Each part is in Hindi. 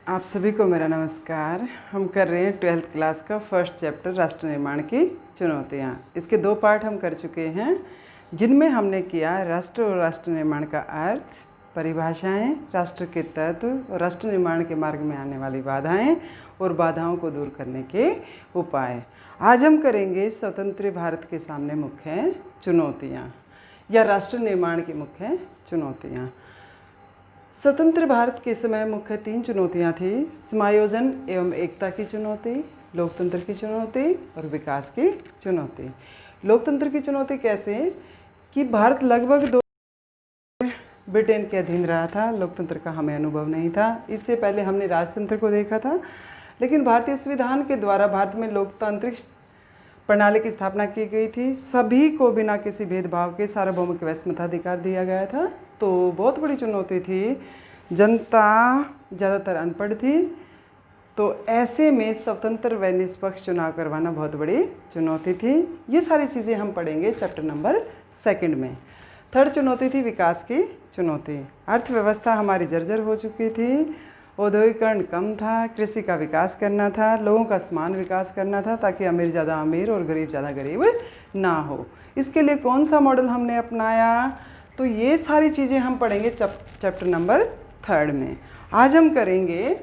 आप सभी को मेरा नमस्कार। हम कर रहे हैं 12th क्लास का फर्स्ट चैप्टर राष्ट्र निर्माण की चुनौतियाँ। इसके 2 पार्ट हम कर चुके हैं, जिनमें हमने किया राष्ट्र और राष्ट्र निर्माण का अर्थ, परिभाषाएं, राष्ट्र के तत्व और राष्ट्र निर्माण के मार्ग में आने वाली बाधाएं और बाधाओं को दूर करने के उपाय। आज हम करेंगे स्वतंत्र भारत के सामने मुख्य चुनौतियाँ या राष्ट्र निर्माण की मुख्य चुनौतियाँ। स्वतंत्र भारत के समय मुख्य 3 चुनौतियाँ थी: समायोजन एवं एकता की चुनौती, लोकतंत्र की चुनौती और विकास की चुनौती। लोकतंत्र की चुनौती कैसे कि भारत लगभग 2 ब्रिटेन के अधीन रहा था, लोकतंत्र का हमें अनुभव नहीं था। इससे पहले हमने राजतंत्र को देखा था, लेकिन भारतीय संविधान के द्वारा भारत में लोकतांत्रिक प्रणाली की स्थापना की गई थी। सभी को बिना किसी भेदभाव के सार्वभौमिक वैश्विकताधिकार दिया गया था। तो बहुत बड़ी चुनौती थी, जनता ज़्यादातर अनपढ़ थी, तो ऐसे में स्वतंत्र व निष्पक्ष चुनाव करवाना बहुत बड़ी चुनौती थी। ये सारी चीज़ें हम पढ़ेंगे चैप्टर नंबर 2 में। 3rd चुनौती थी विकास की चुनौती। अर्थव्यवस्था हमारी जर्जर हो चुकी थी, औद्योगिकरण कम था, कृषि का विकास करना था, लोगों का समान विकास करना था ताकि अमीर ज़्यादा अमीर और गरीब ज़्यादा गरीब ना हो। इसके लिए कौन सा मॉडल हमने अपनाया, तो ये सारी चीज़ें हम पढ़ेंगे चैप्टर नंबर 3 में। आज हम करेंगे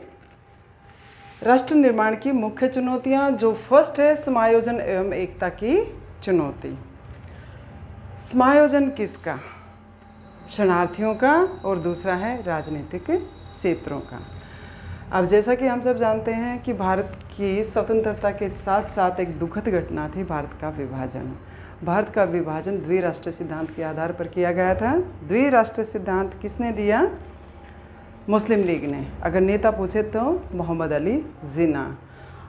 राष्ट्र निर्माण की मुख्य चुनौतियाँ। जो फर्स्ट है समायोजन एवं एकता की चुनौती। समायोजन किसका? शरणार्थियों का, और दूसरा है राजनीतिक क्षेत्रों का। अब जैसा कि हम सब जानते हैं कि भारत की स्वतंत्रता के साथ साथ एक दुखद घटना थी भारत का विभाजन। भारत का विभाजन द्विराष्ट्र सिद्धांत के आधार पर किया गया था। द्विराष्ट्र सिद्धांत किसने दिया? मुस्लिम लीग ने। अगर नेता पूछे तो मोहम्मद अली जिन्ना।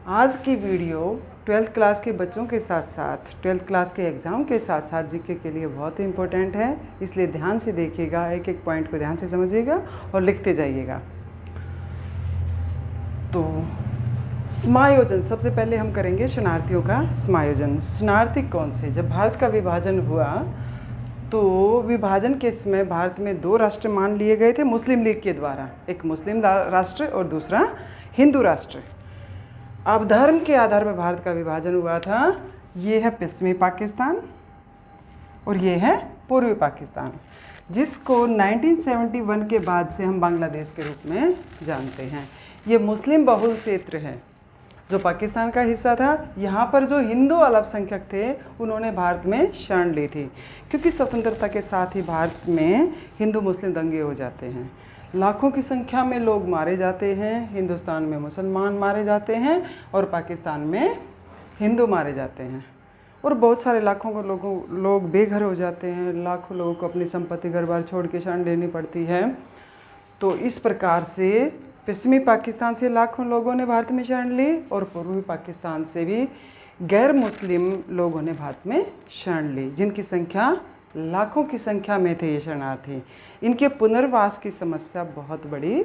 आज की वीडियो 12th क्लास के बच्चों के साथ साथ 12th क्लास के एग्ज़ाम के साथ साथ जीके के लिए बहुत ही इम्पोर्टेंट है, इसलिए ध्यान से देखिएगा, एक एक पॉइंट को ध्यान से समझिएगा और लिखते जाइएगा। तो समायोजन, सबसे पहले हम करेंगे शरणार्थियों का समायोजन। शरणार्थी कौन से? जब भारत का विभाजन हुआ तो विभाजन के समय भारत में 2 राष्ट्र मान लिए गए थे मुस्लिम लीग के द्वारा, एक मुस्लिम राष्ट्र और दूसरा हिंदू राष्ट्र। अब धर्म के आधार पर भारत का विभाजन हुआ था। ये है पश्चिमी पाकिस्तान और ये है पूर्वी पाकिस्तान, जिसको 1971 के बाद से हम बांग्लादेश के रूप में जानते हैं। ये मुस्लिम बहुल क्षेत्र है जो पाकिस्तान का हिस्सा था। यहाँ पर जो हिंदू अल्पसंख्यक थे उन्होंने भारत में शरण ली थी, क्योंकि स्वतंत्रता के साथ ही भारत में हिंदू मुस्लिम दंगे हो जाते हैं, लाखों की संख्या में लोग मारे जाते हैं। हिंदुस्तान में मुसलमान मारे जाते हैं और पाकिस्तान में हिंदू मारे जाते हैं, और बहुत सारे लाखों को लोग बेघर हो जाते हैं। लाखों लोगों को अपनी संपत्ति घर बार छोड़ के शरण लेनी पड़ती है। तो इस प्रकार से पश्चिमी पाकिस्तान से लाखों लोगों ने भारत में शरण ली और पूर्वी पाकिस्तान से भी गैर मुस्लिम लोगों ने भारत में शरण ली, जिनकी संख्या लाखों की संख्या में थे ये शरणार्थी। इनके पुनर्वास की समस्या बहुत बड़ी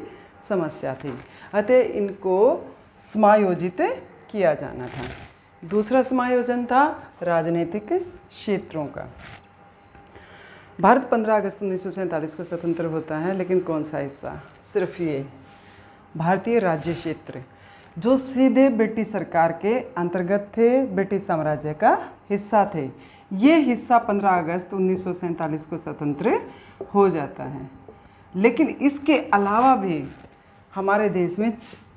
समस्या थी, अतः इनको समायोजित किया जाना था। दूसरा समायोजन था राजनीतिक क्षेत्रों का। भारत 15 अगस्त 1947 को स्वतंत्र होता है, लेकिन कौन सा हिस्सा? सिर्फ ये भारतीय राज्य क्षेत्र जो सीधे ब्रिटिश सरकार के अंतर्गत थे, ब्रिटिश साम्राज्य का हिस्सा थे। ये हिस्सा 15 अगस्त 1947 को स्वतंत्र हो जाता है। लेकिन इसके अलावा भी हमारे देश में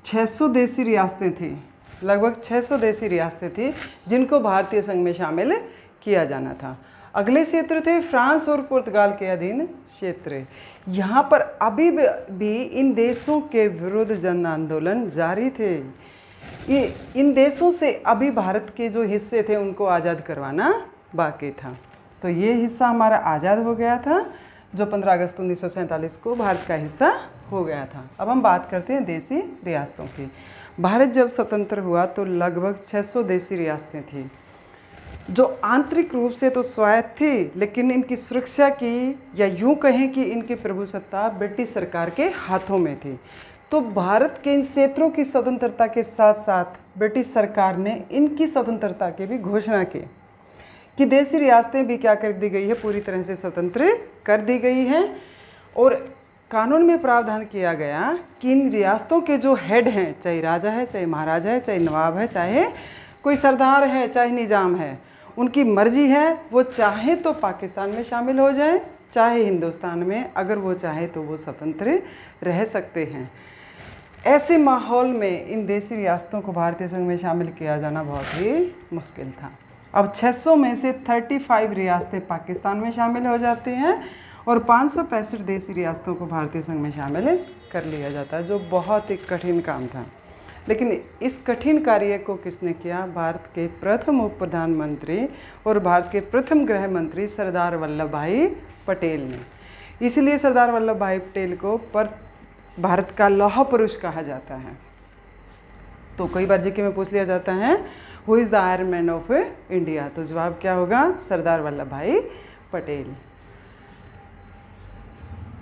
600 देशी रियासतें थी, लगभग 600 देशी रियासतें थी, जिनको भारतीय संघ में शामिल किया जाना था। अगले क्षेत्र थे फ्रांस और पुर्तगाल के अधीन क्षेत्र। यहाँ पर अभी भी इन देशों के विरुद्ध जन आंदोलन जारी थे। इन देशों से अभी भारत के जो हिस्से थे उनको आज़ाद करवाना बाकी था। तो ये हिस्सा हमारा आज़ाद हो गया था, जो 15 अगस्त 1947 को भारत का हिस्सा हो गया था। अब हम बात करते हैं देशी रियासतों की। भारत जब स्वतंत्र हुआ तो लगभग 600 देशी रियासतें थी, जो आंतरिक रूप से तो स्वायत्त थी, लेकिन इनकी सुरक्षा की, या यूं कहें कि इनकी प्रभुसत्ता ब्रिटिश सरकार के हाथों में थी। तो भारत के इन क्षेत्रों की स्वतंत्रता के साथ साथ ब्रिटिश सरकार ने इनकी स्वतंत्रता की भी घोषणा की कि देशी रियासतें भी क्या कर दी गई है, पूरी तरह से स्वतंत्र कर दी गई हैं। और कानून में प्रावधान किया गया कि इन रियासतों के जो हेड हैं, चाहे राजा है, चाहे महाराजा है, चाहे नवाब है, चाहे कोई सरदार है, चाहे निज़ाम है, उनकी मर्जी है, वो चाहे तो पाकिस्तान में शामिल हो जाए, चाहे हिंदुस्तान में, अगर वो चाहे तो वो स्वतंत्र रह सकते हैं। ऐसे माहौल में इन देसी रियासतों को भारतीय संघ में शामिल किया जाना बहुत ही मुश्किल था। अब 600 में से 35 रियासतें पाकिस्तान में शामिल हो जाती हैं और 565 देसी रियासतों को भारतीय संघ में शामिल कर लिया जाता है, जो बहुत ही कठिन काम था। लेकिन इस कठिन कार्य को किसने किया? भारत के प्रथम उप प्रधानमंत्री और भारत के प्रथम गृह मंत्री सरदार वल्लभ भाई पटेल ने। इसलिए सरदार वल्लभ भाई पटेल को भारत का लौह पुरुष कहा जाता है। तो कई बार जीके में पूछ लिया जाता है who is the iron man of India, तो जवाब क्या होगा? सरदार वल्लभ भाई पटेल।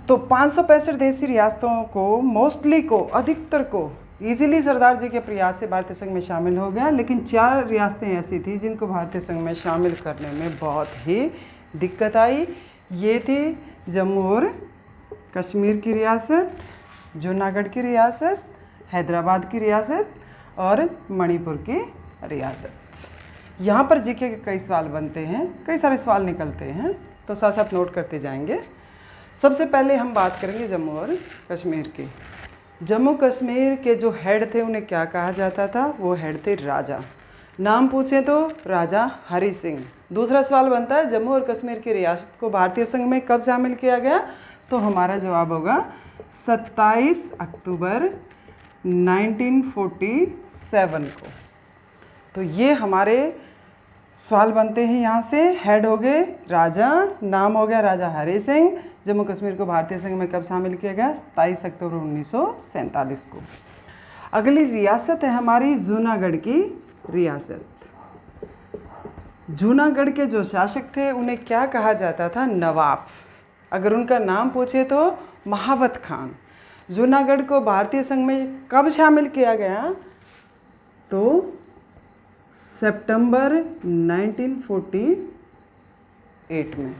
तो 565 देसी रियासतों को मोस्टली को, अधिकतर को इजीली सरदार जी के प्रयास से भारतीय संघ में शामिल हो गया। लेकिन 4 रियासतें ऐसी थी जिनको भारतीय संघ में शामिल करने में बहुत ही दिक्कत आई। ये थी जम्मू और कश्मीर की रियासत, जूनागढ़ की रियासत, हैदराबाद की रियासत और मणिपुर की रियासत। यहाँ पर जीके के कई सवाल बनते हैं, कई सारे सवाल निकलते हैं, तो साथ साथ नोट करते जाएंगे। सबसे पहले हम बात करेंगे जम्मू और कश्मीर की। जम्मू कश्मीर के जो हेड थे उन्हें क्या कहा जाता था? वो हेड थे राजा। नाम पूछे तो राजा हरि सिंह। दूसरा सवाल बनता है जम्मू और कश्मीर की रियासत को भारतीय संघ में कब शामिल किया गया? तो हमारा जवाब होगा 27 अक्टूबर 1947 को। तो ये हमारे सवाल बनते हैं यहाँ से। हेड हो गए राजा, नाम हो गया राजा हरि सिंह। जम्मू कश्मीर को भारतीय संघ में कब शामिल किया गया? 27 अक्टूबर 1947 को। अगली रियासत है हमारी जूनागढ़ की रियासत। जूनागढ़ के जो शासक थे उन्हें क्या कहा जाता था? नवाब। अगर उनका नाम पूछे तो महावत खान। जूनागढ़ को भारतीय संघ में कब शामिल किया गया? तो सितंबर 1948 में।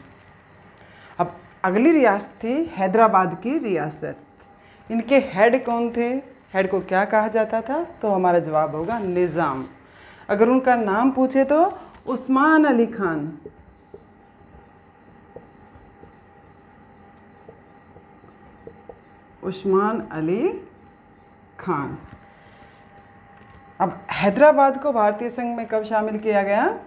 अब अगली रियासत थी हैदराबाद की रियासत। इनके हेड कौन थे? हेड को क्या कहा जाता था? तो हमारा जवाब होगा निज़ाम। अगर उनका नाम पूछे तो उस्मान अली खान। उस्मान अली खान। अब हैदराबाद को भारतीय संघ में कब शामिल किया गया?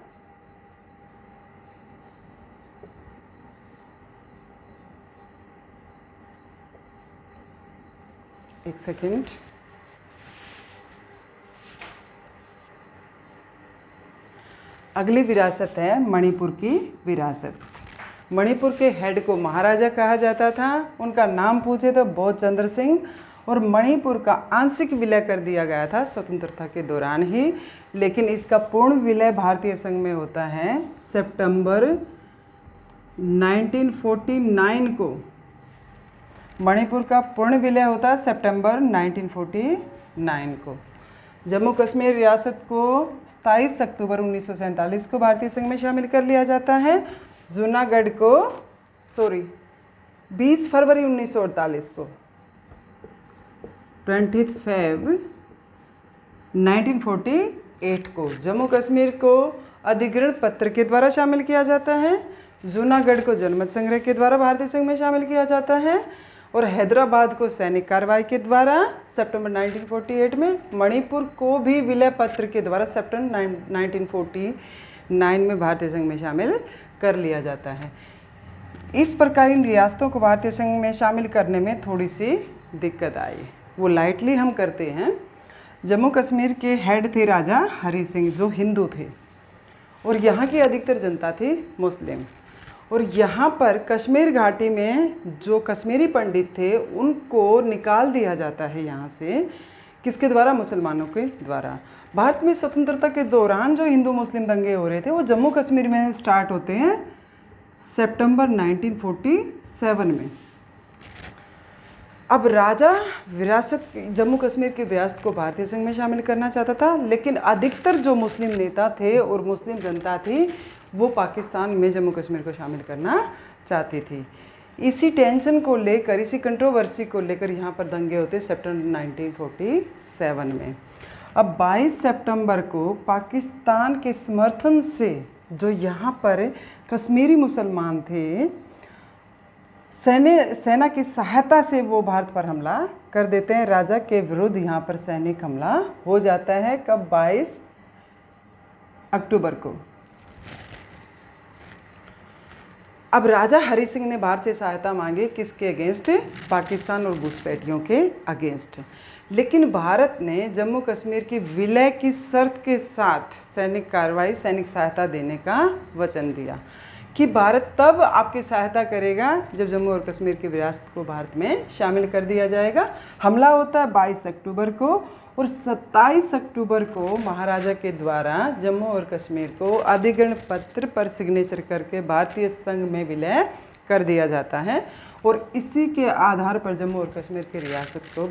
एक सेकंड। अगली विरासत है मणिपुर की विरासत। मणिपुर के हेड को महाराजा कहा जाता था। उनका नाम पूछे तो बोधचंद्र सिंह। और मणिपुर का आंशिक विलय कर दिया गया था स्वतंत्रता के दौरान ही, लेकिन इसका पूर्ण विलय भारतीय संघ में होता है सितंबर 1949 को। मणिपुर का पूर्ण विलय होता है सितंबर 1949 को। जम्मू कश्मीर रियासत को 27 अक्टूबर 1947 को भारतीय संघ में शामिल कर लिया जाता है। जूनागढ़ को 20 फरवरी 1948 को, 20 फरवरी 1948 को जम्मू कश्मीर को अधिग्रहण पत्र के द्वारा शामिल किया जाता है। जूनागढ़ को जनमत संग्रह के द्वारा भारतीय संघ में शामिल किया जाता है और हैदराबाद को सैनिक कार्रवाई के द्वारा सितंबर 1948 में। मणिपुर को भी विलय पत्र के द्वारा सितंबर 1949 में भारतीय संघ में शामिल कर लिया जाता है। इस प्रकार इन रियासतों को भारतीय संघ में शामिल करने में थोड़ी सी दिक्कत आई, वो लाइटली हम करते हैं। जम्मू कश्मीर के हेड थे राजा हरि सिंह, जो हिंदू थे और यहाँ की अधिकतर जनता थी मुस्लिम। और यहाँ पर कश्मीर घाटी में जो कश्मीरी पंडित थे उनको निकाल दिया जाता है यहाँ से। किसके द्वारा? मुसलमानों के द्वारा। भारत में स्वतंत्रता के दौरान जो हिंदू मुस्लिम दंगे हो रहे थे वो जम्मू कश्मीर में स्टार्ट होते हैं सितंबर 1947 में। अब राजा विरासत जम्मू कश्मीर की विरासत को भारतीय संघ में शामिल करना चाहता था, लेकिन अधिकतर जो मुस्लिम नेता थे और मुस्लिम जनता थी वो पाकिस्तान में जम्मू कश्मीर को शामिल करना चाहती थी। इसी टेंशन को लेकर, इसी कंट्रोवर्सी को लेकर यहाँ पर दंगे होते सितंबर 1947 में। अब 22 सितंबर को पाकिस्तान के समर्थन से जो यहाँ पर कश्मीरी मुसलमान थे, सेना की सहायता से वो भारत पर हमला कर देते हैं। राजा के विरुद्ध यहाँ पर सैनिक हमला हो जाता है। कब? 22 अक्टूबर को। अब राजा हरि सिंह ने भारत से सहायता मांगी, किसके अगेंस्ट? पाकिस्तान और घुसपैठियों के अगेंस्ट। लेकिन भारत ने जम्मू कश्मीर की विलय की शर्त के साथ सैनिक कार्रवाई, सैनिक सहायता देने का वचन दिया कि भारत तब आपकी सहायता करेगा जब जम्मू और कश्मीर की विरासत को भारत में शामिल कर दिया जाएगा। हमला होता है 22 अक्टूबर को और 27 अक्टूबर को महाराजा के द्वारा जम्मू और कश्मीर को अधिग्रहण पत्र पर सिग्नेचर करके भारतीय संघ में विलय कर दिया जाता है और इसी के आधार पर जम्मू और कश्मीर की रियासत को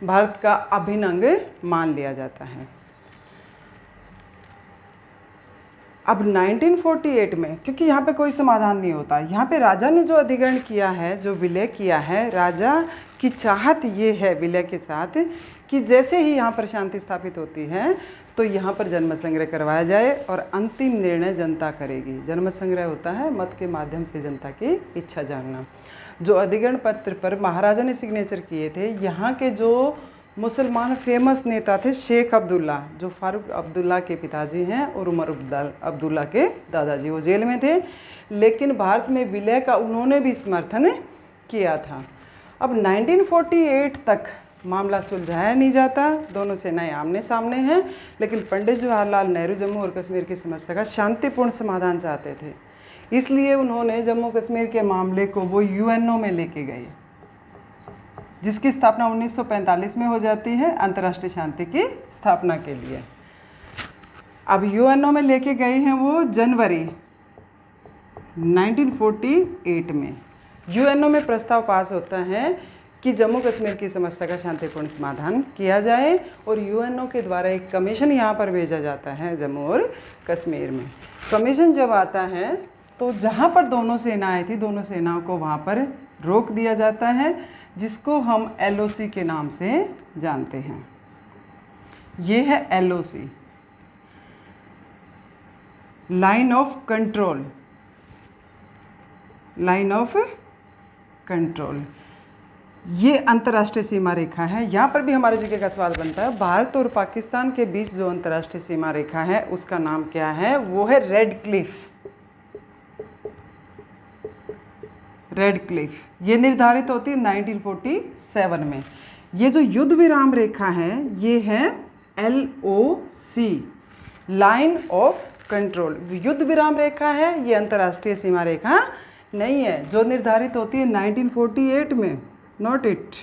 भारत का अभिन्न अंग मान लिया जाता है। अब 1948 में, क्योंकि यहाँ पे कोई समाधान नहीं होता, यहाँ पे राजा ने जो अधिग्रहण किया है, जो विलय किया है, राजा की चाहत ये है विलय के साथ कि जैसे ही यहाँ पर शांति स्थापित होती है तो यहाँ पर जनमत संग्रह करवाया जाए और अंतिम निर्णय जनता करेगी। जनमत संग्रह होता है मत के माध्यम से जनता की इच्छा जानना। जो अधिग्रहण पत्र पर महाराजा ने सिग्नेचर किए थे, यहाँ के जो मुसलमान फेमस नेता थे शेख अब्दुल्ला, जो फारूक अब्दुल्ला के पिताजी हैं, और उमर अब्दुल्ला के दादाजी, वो जेल में थे, लेकिन भारत में विलय का उन्होंने भी समर्थन किया था। अब 1948 तक मामला सुलझाया नहीं जाता, दोनों सेनाएं आमने सामने हैं, लेकिन पंडित जवाहरलाल नेहरू जम्मू और कश्मीर की समस्या का शांतिपूर्ण समाधान चाहते थे। इसलिए उन्होंने जम्मू कश्मीर के मामले को वो यूएनओ में लेके गए, जिसकी स्थापना 1945 में हो जाती है अंतर्राष्ट्रीय शांति की स्थापना के लिए। अब यूएनओ में लेके गए हैं वो जनवरी 1948 में। यूएनओ में प्रस्ताव पास होता है कि जम्मू कश्मीर की समस्या का शांतिपूर्ण समाधान किया जाए और यूएनओ के द्वारा एक कमीशन यहाँ पर भेजा जाता है जम्मू और कश्मीर में। कमीशन जब आता है तो जहाँ पर दोनों सेनाएं थी, दोनों सेनाओं को वहाँ पर रोक दिया जाता है, जिसको हम एलओसी के नाम से जानते हैं। ये है LOC, line of control, line of control. ये अंतर्राष्ट्रीय सीमा रेखा है। यहाँ पर भी हमारे जीके का सवाल बनता है, भारत और पाकिस्तान के बीच जो अंतर्राष्ट्रीय सीमा रेखा है उसका नाम क्या है? वो है रेड क्लिफ। रेड क्लिफ ये निर्धारित होती है 1947 में। ये जो युद्ध विराम रेखा है ये है LOC, लाइन ऑफ कंट्रोल। युद्ध विराम रेखा है, ये अंतर्राष्ट्रीय सीमा रेखा नहीं है, जो निर्धारित होती है 1948 में। नोट इट,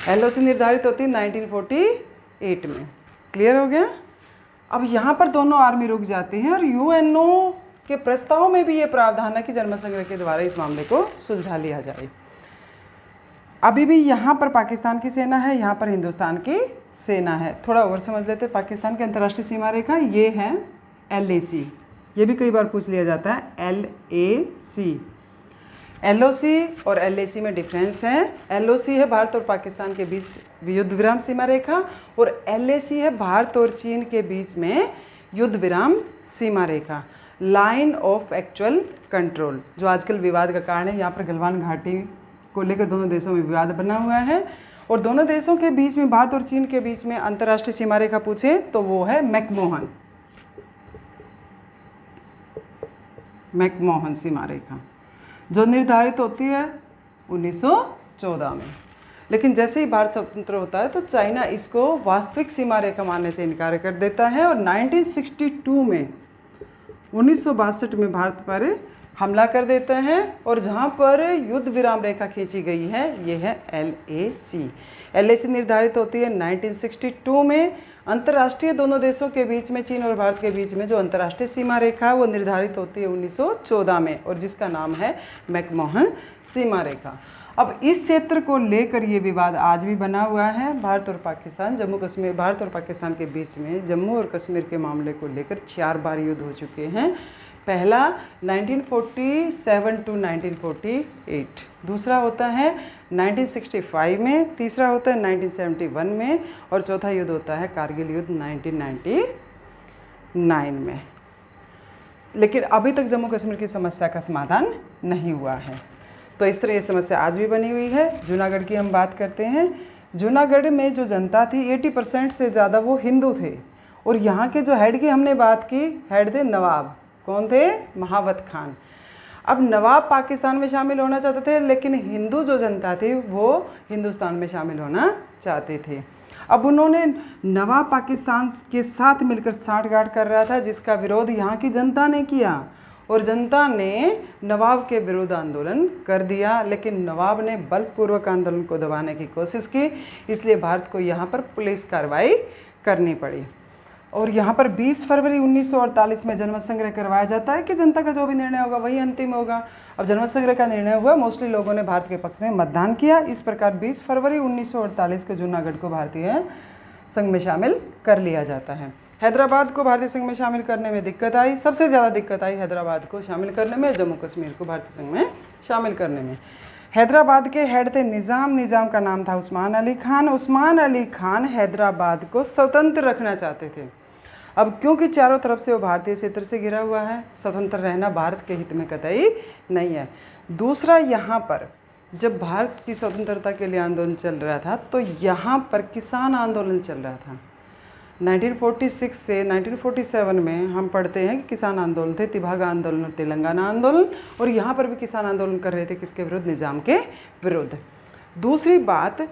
LOC निर्धारित होती है 1948 में। क्लियर हो गया? अब यहाँ पर दोनों आर्मी रुक जाती हैं और यूएनओ के प्रस्ताव में भी ये प्रावधान है कि जनमत संग्रह के द्वारा इस मामले को सुलझा लिया जाए। अभी भी यहाँ पर पाकिस्तान की सेना है, यहाँ पर हिंदुस्तान की सेना है। थोड़ा और समझ लेते हैं। पाकिस्तान की अंतर्राष्ट्रीय सीमा रेखा ये है LAC, ये भी कई बार पूछ लिया जाता है LAC। LOC और LAC में डिफरेंस है। LOC है भारत और पाकिस्तान के बीच युद्ध विराम सीमा रेखा और LAC है भारत और चीन के बीच में युद्ध विराम सीमा रेखा, लाइन ऑफ एक्चुअल कंट्रोल, जो आजकल विवाद का कारण है। यहाँ पर गलवान घाटी को लेकर दोनों देशों में विवाद बना हुआ है और दोनों देशों के बीच में, भारत और चीन के बीच में अंतर्राष्ट्रीय सीमा रेखा पूछे तो वो है मैकमोहन सीमा रेखा, जो निर्धारित होती है 1914 में। लेकिन जैसे ही भारत स्वतंत्र होता है तो चाइना इसको वास्तविक सीमा रेखा मानने से इनकार कर देता है और 1962 में 1962 में भारत पर हमला कर देते हैं और जहां पर युद्ध विराम रेखा खींची गई है ये है LAC। LAC निर्धारित होती है 1962 में। अंतर्राष्ट्रीय दोनों देशों के बीच में, चीन और भारत के बीच में जो अंतर्राष्ट्रीय सीमा रेखा है वो निर्धारित होती है 1914 में और जिसका नाम है मैकमोहन सीमा रेखा। अब इस क्षेत्र को लेकर ये विवाद आज भी बना हुआ है। भारत और पाकिस्तान, भारत और पाकिस्तान के बीच में जम्मू और कश्मीर के मामले को लेकर 4 बार युद्ध हो चुके हैं। पहला 1947 टू 1948, दूसरा होता है 1965 में, तीसरा होता है 1971 में और चौथा युद्ध होता है कारगिल युद्ध 1999 में। लेकिन अभी तक जम्मू कश्मीर की समस्या का समाधान नहीं हुआ है। तो इस तरह ये समस्या आज भी बनी हुई है। जूनागढ़ की हम बात करते हैं। जूनागढ़ में जो जनता थी 80% से ज़्यादा वो हिंदू थे और यहाँ के जो हेड की हमने बात की, हेड थे नवाब। कौन थे? महावत खान। अब नवाब पाकिस्तान में शामिल होना चाहते थे, लेकिन हिंदू जो जनता थी वो हिंदुस्तान में शामिल होना चाहते थे। अब उन्होंने नवाब पाकिस्तान के साथ मिलकर साठगांठ कर रहा था, जिसका विरोध यहाँ की जनता ने किया और जनता ने नवाब के विरुद्ध आंदोलन कर दिया। लेकिन नवाब ने बलपूर्वक आंदोलन को दबाने की कोशिश की, इसलिए भारत को यहाँ पर पुलिस कार्रवाई करनी पड़ी। और यहाँ पर 20 फरवरी 1948 में जनमत संग्रह करवाया जाता है कि जनता का जो भी निर्णय होगा वही अंतिम होगा। अब जनमत संग्रह का निर्णय हुआ, मोस्टली लोगों ने भारत के पक्ष में मतदान किया। इस प्रकार 20 फरवरी 1948 को जूनागढ़ को भारतीय संघ में शामिल कर लिया जाता है। हैदराबाद को भारतीय संघ में शामिल करने में दिक्कत आई, सबसे ज़्यादा दिक्कत आई हैदराबाद को शामिल करने में, जम्मू कश्मीर को भारतीय संघ में शामिल करने में। हैदराबाद के हेड थे निज़ाम, निज़ाम का नाम था उस्मान अली खान। उस्मान अली खान हैदराबाद को स्वतंत्र रखना चाहते थे। अब क्योंकि चारों तरफ से वो भारतीय क्षेत्र से घिरा हुआ है, स्वतंत्र रहना भारत के हित में कतई नहीं है। दूसरा, यहाँ पर जब भारत की स्वतंत्रता के लिए आंदोलन चल रहा था तो यहाँ पर किसान आंदोलन चल रहा था। 1946 से 1947 में हम पढ़ते हैं कि किसान आंदोलन थे, तिभागा आंदोलन और तेलंगाना आंदोलन, और यहाँ पर भी किसान आंदोलन कर रहे थे। किसके विरुद्ध? निज़ाम के विरुद्ध। दूसरी बात,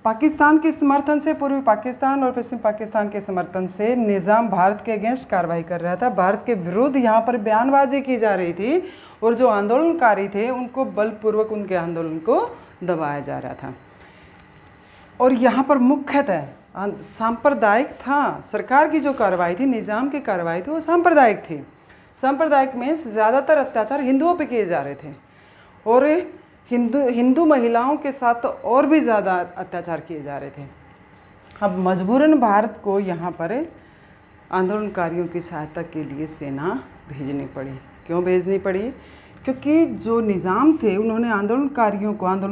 पाकिस्तान के समर्थन से, पूर्वी पाकिस्तान और पश्चिम पाकिस्तान के समर्थन से निज़ाम भारत के अगेंस्ट कार्रवाई कर रहा था, भारत के विरुद्ध यहाँ पर बयानबाजी की जा रही थी और जो आंदोलनकारी थे उनको बलपूर्वक उनके आंदोलन को दबाया जा रहा था। और यहाँ पर मुख्यतः सांप्रदायिक था। सरकार की जो कार्रवाई थी, निज़ाम की कार्रवाई थी, वो सांप्रदायिक थी। सांप्रदायिक में ज़्यादातर अत्याचार हिंदुओं पे किए जा रहे थे और हिंदू महिलाओं के साथ तो और भी ज़्यादा अत्याचार किए जा रहे थे। अब मजबूरन भारत को यहाँ पर आंदोलनकारियों की सहायता के लिए सेना भेजनी पड़ी। क्यों भेजनी पड़ी? क्योंकि जो निज़ाम थे उन्होंने आंदोलन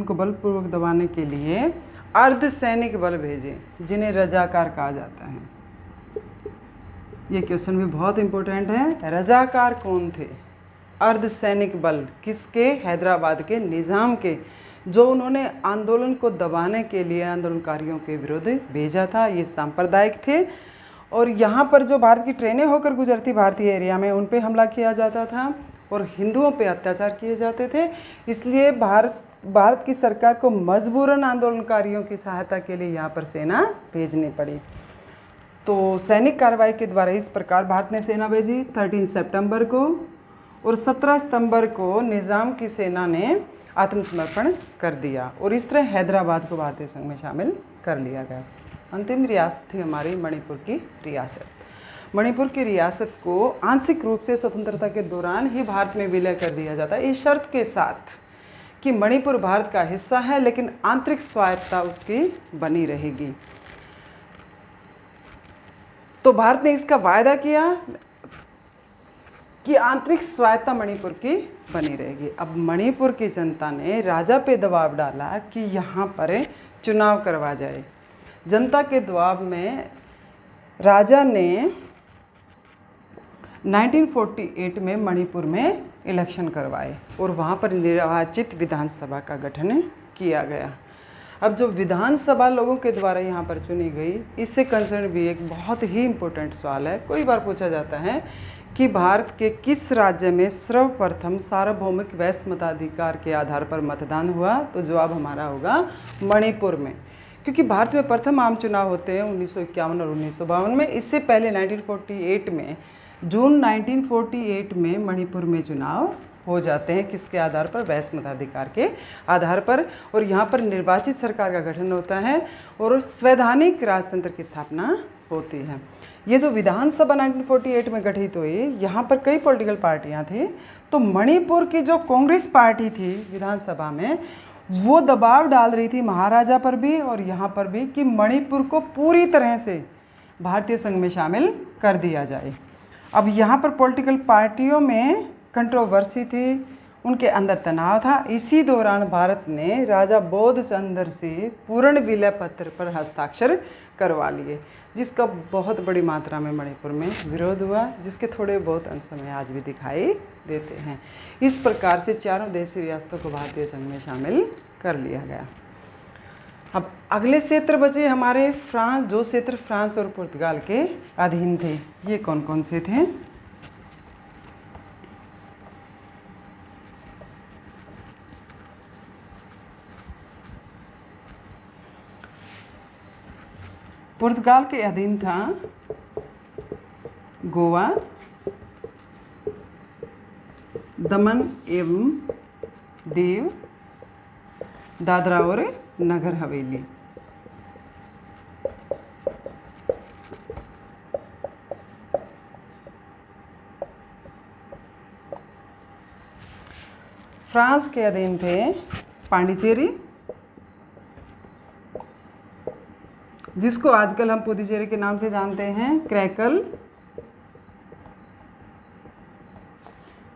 को बलपूर्वक दबाने के लिए अर्धसैनिक बल भेजे, जिन्हें रजाकार कहा जाता है। ये क्वेश्चन भी बहुत इम्पोर्टेंट है। रजाकार कौन थे? अर्धसैनिक बल। किसके? हैदराबाद के निज़ाम के, जो उन्होंने आंदोलन को दबाने के लिए आंदोलनकारियों के विरुद्ध भेजा था। ये सांप्रदायिक थे और यहाँ पर जो भारत की ट्रेनें होकर गुजरती भारतीय एरिया में, उन पे हमला किया जाता था और हिंदुओं पे अत्याचार किए जाते थे। इसलिए भारत की सरकार को मजबूरन आंदोलनकारियों की सहायता के लिए यहाँ पर सेना भेजनी पड़ी। तो सैनिक कार्रवाई के द्वारा इस प्रकार भारत ने सेना भेजी 13 सितंबर को, और 17 सितंबर को निज़ाम की सेना ने आत्मसमर्पण कर दिया और इस तरह हैदराबाद को भारतीय संघ में शामिल कर लिया गया। अंतिम रियासत थी हमारी मणिपुर की रियासत। मणिपुर की रियासत को आंशिक रूप से स्वतंत्रता के दौरान ही भारत में विलय कर दिया जाता है, इस शर्त के साथ कि मणिपुर भारत का हिस्सा है लेकिन आंतरिक स्वायत्तता उसकी बनी रहेगी। तो भारत ने इसका वायदा किया कि आंतरिक स्वायत्तता मणिपुर की बनी रहेगी। अब मणिपुर की जनता ने राजा पे दबाव डाला कि यहाँ पर चुनाव करवा जाए। जनता के दबाव में राजा ने 1948 में मणिपुर में इलेक्शन करवाए और वहाँ पर निर्वाचित विधानसभा का गठन किया गया। अब जो विधानसभा लोगों के द्वारा यहाँ पर चुनी गई, इससे कंसर्न भी एक बहुत ही इम्पोर्टेंट सवाल है। कई बार पूछा जाता है कि भारत के किस राज्य में सर्वप्रथम सार्वभौमिक वैश्य मताधिकार के आधार पर मतदान हुआ, तो जवाब हमारा होगा मणिपुर में, क्योंकि भारत में प्रथम आम चुनाव होते हैं 1951 और 1952 में। इससे पहले 1948 में, जून 1948 में मणिपुर में चुनाव हो जाते हैं। किसके आधार पर? वैश्य मताधिकार के आधार पर। और यहाँ पर निर्वाचित सरकार का गठन होता है और संवैधानिक राजतंत्र की स्थापना होती है। ये जो विधानसभा 1948 में गठित हुई, यहाँ पर कई पॉलिटिकल पार्टियाँ थी। तो मणिपुर की जो कांग्रेस पार्टी थी विधानसभा में, वो दबाव डाल रही थी महाराजा पर भी और यहाँ पर भी कि मणिपुर को पूरी तरह से भारतीय संघ में शामिल कर दिया जाए। अब यहाँ पर पॉलिटिकल पार्टियों में कंट्रोवर्सी थी, उनके अंदर तनाव था। इसी दौरान भारत ने राजा बोधचंद्र से पूर्ण विलय पत्र पर हस्ताक्षर करवा लिए, जिसका बहुत बड़ी मात्रा में मणिपुर में विरोध हुआ, जिसके थोड़े बहुत अंश में आज भी दिखाई देते हैं। इस प्रकार से चारों देशी रियासतों को भारतीय संघ में शामिल कर लिया गया। अब अगले क्षेत्र बचे हमारे फ्रांस, जो क्षेत्र फ्रांस और पुर्तगाल के अधीन थे। ये कौन कौन से थे? पुर्तगाल के अधीन था गोवा, दमन एवं दीव, दादरा और नगर हवेली। फ्रांस के अधीन थे पांडिचेरी, जिसको आजकल हम पुदुचेरी के नाम से जानते हैं, क्रैकल,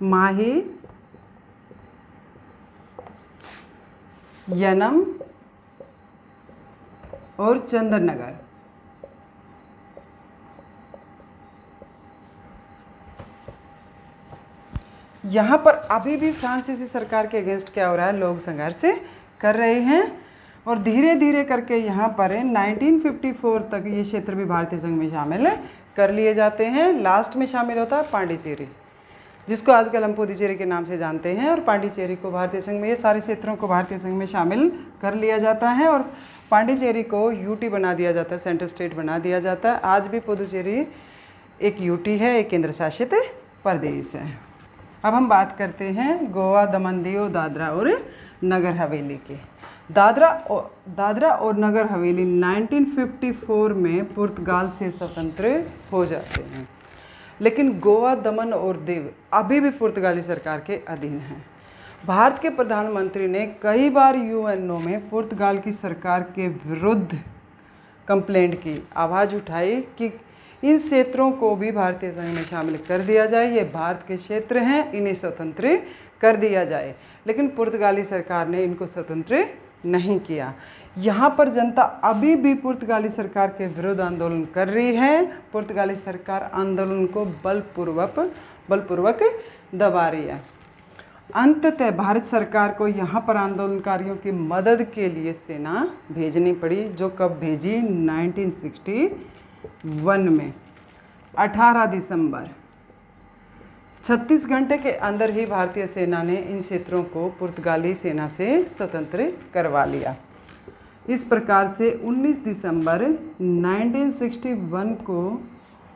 माही, यनम और चंदननगर। यहाँ पर अभी भी फ्रांसीसी सरकार के अगेंस्ट क्या हो रहा है? लोग संघर्ष कर रहे हैं और धीरे धीरे करके यहाँ पर 1954 तक ये क्षेत्र भी भारतीय संघ में शामिल कर लिए जाते हैं। लास्ट में शामिल होता है पांडिचेरी, जिसको आजकल हम पुदुचेरी के नाम से जानते हैं, और पांडिचेरी को भारतीय संघ में, ये सारे क्षेत्रों को भारतीय संघ में शामिल कर लिया जाता है और पांडिचेरी को यूटी बना दिया जाता है, सेंट्रल स्टेट बना दिया जाता है। आज भी पुदुचेरी एक यूटी है, एक केंद्र शासित प्रदेश है। अब हम बात करते हैं गोवा, दमन, दीव, दादरा और नगर हवेली के। दादरा और नगर हवेली 1954 में पुर्तगाल से स्वतंत्र हो जाते हैं, लेकिन गोवा, दमन और दीव अभी भी पुर्तगाली सरकार के अधीन हैं। भारत के प्रधानमंत्री ने कई बार यूएनओ में पुर्तगाल की सरकार के विरुद्ध कंप्लेंट की, आवाज़ उठाई कि इन क्षेत्रों को भी भारतीय संघ में शामिल कर दिया जाए, ये भारत के क्षेत्र हैं, इन्हें स्वतंत्र कर दिया जाए। लेकिन पुर्तगाली सरकार ने इनको स्वतंत्र नहीं किया। यहाँ पर जनता अभी भी पुर्तगाली सरकार के विरुद्ध आंदोलन कर रही है। पुर्तगाली सरकार आंदोलन को बलपूर्वक दबा रही है। अंततः भारत सरकार को यहाँ पर आंदोलनकारियों की मदद के लिए सेना भेजनी पड़ी, जो कब भेजी? 1961 में 18 दिसंबर। 36 घंटे के अंदर ही भारतीय सेना ने इन क्षेत्रों को पुर्तगाली सेना से स्वतंत्र करवा लिया। इस प्रकार से 19 दिसंबर 1961 को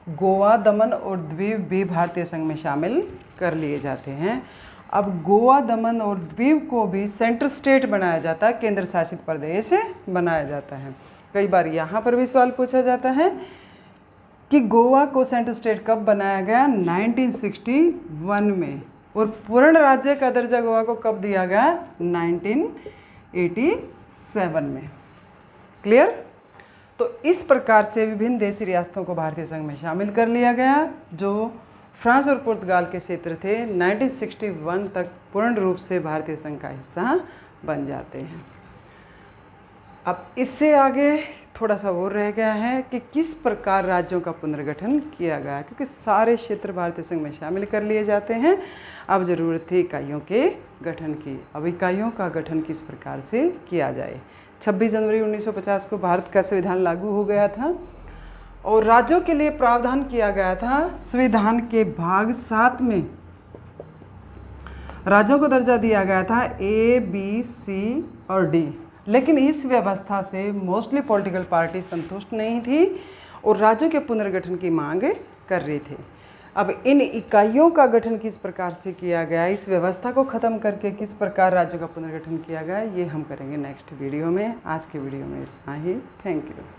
गोवा, दमन और द्वीप भी भारतीय संघ में शामिल कर लिए जाते हैं। अब गोवा, दमन और द्वीप को भी सेंट्रल स्टेट बनाया जाता है, केंद्र शासित प्रदेश बनाया जाता है। कई बार यहाँ पर भी सवाल पूछा जाता है कि गोवा को सेंट्रल स्टेट कब बनाया गया? 1961 में। और पूर्ण राज्य का दर्जा गोवा को कब दिया गया? 1987 में। क्लियर? तो इस प्रकार से विभिन्न देशी रियासतों को भारतीय संघ में शामिल कर लिया गया, जो फ्रांस और पुर्तगाल के क्षेत्र थे। 1961 तक पूर्ण रूप से भारतीय संघ का हिस्सा बन जाते हैं। अब इससे आगे थोड़ा सा और रह गया है कि किस प्रकार राज्यों का पुनर्गठन किया गया, क्योंकि सारे क्षेत्र भारतीय संघ में शामिल कर लिए जाते हैं। अब ज़रूरत थी इकाइयों के गठन की। अब इकाइयों का गठन किस प्रकार से किया जाए? 26 जनवरी 1950 को भारत का संविधान लागू हो गया था और राज्यों के लिए प्रावधान किया गया था। संविधान के भाग 7 में राज्यों को दर्जा दिया गया था A, B, C और D। लेकिन इस व्यवस्था से मोस्टली पॉलिटिकल पार्टी संतुष्ट नहीं थी और राज्यों के पुनर्गठन की मांग कर रही थी। अब इन इकाइयों का गठन किस प्रकार से किया गया, इस व्यवस्था को ख़त्म करके किस प्रकार राज्यों का पुनर्गठन किया गया, ये हम करेंगे नेक्स्ट वीडियो में। आज के वीडियो में इतना ही। Thank you.